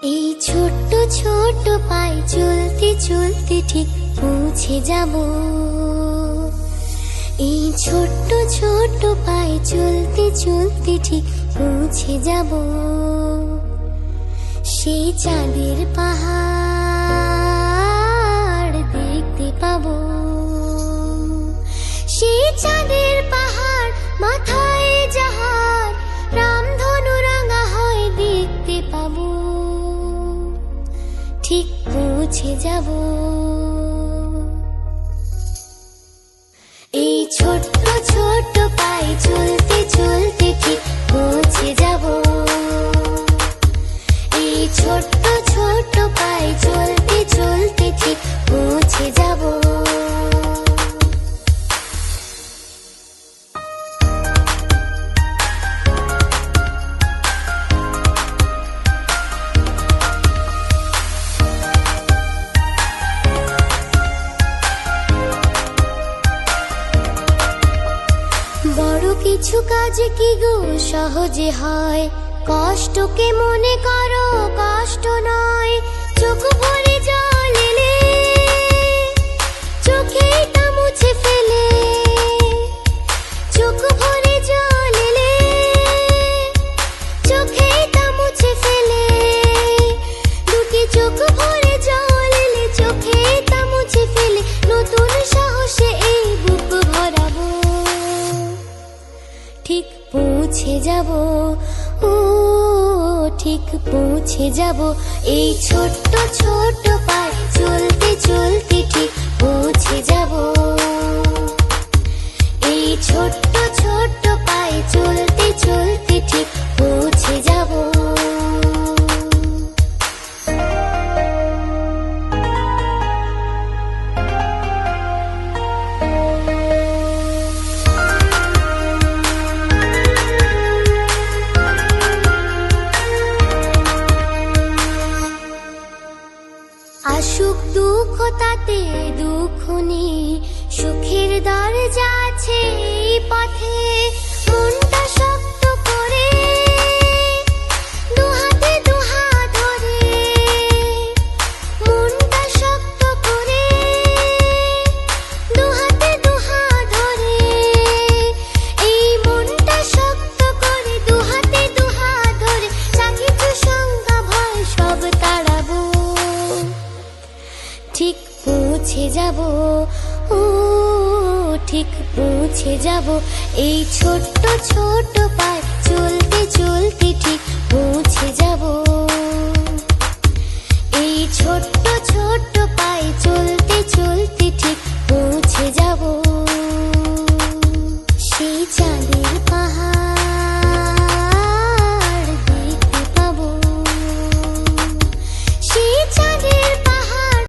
এই ছোট্ট ছোট্ট পায়ে চলতে চলতে ঠিক পৌঁছে যাব। এই ছোট্ট ছোট্ট পায়ে চলতে চলতে ঠিক পৌঁছে যাব। সেই চাঁদের পাহাড় দেখতে পাবো। সেই চাঁদের পাহাড় মাথায় যাহার রামধনু রাঙা হয় দেখতে পাবো। ঠিক পৌঁছে যাব। এই ছোট্ট ছোট্ট পায়ে চলতে চলতে ঠিক পৌঁছে যাব। এই ছোট্ট ছোট্ট পায়ে চলতে চলতে ঠিক পৌঁছে যাব। বড় কিছু কাজ কি গো সহজে হয়, কষ্টকে মনে করো কষ্ট নয়। চোখ ভরে জল এলে চোখেই তা মুছে ফেলে। চোখ ভরে জল এলে চোখেই তা মুছে ফেলে। দুটি চোখ ভরে জল এলে চোখেই তা মুছে ফেলে। নতুন সাহসে এই বুক ভরাবো। ঠিক পৌঁছে যাব, ও ঠিক পৌঁছে যাব। এই ছোট্ট ছোট্ট পায়ে চলতে চলতে ঠিক পৌঁছে যাব। এই ছোট্ট ছোট্ট পায়ে চলতে চলতে ঠিক পৌঁছে যাব। আসুক দুঃখ তাতে দুঃখ নেই, সুখের দরজা আছে এই পথে। মনটা শক্ত করে দুহাতে দুহাত ধরে। মনটা শক্ত করে দুহাতে দুহাত ধরে। এই মনটা শক্ত করে দুহাতে দুহাত ধরে। যা কিছু শঙ্কা ভয় সব তাড়াবো। ঠিক পৌঁছে যাব, ও ঠিক পৌঁছে যাব। এই ছোট্ট ছোট্ট পায়ে চলতে চলতে ঠিক পৌঁছে যাব। এই ছোট্ট ছোট্ট পায়ে চলতে চলতে ঠিক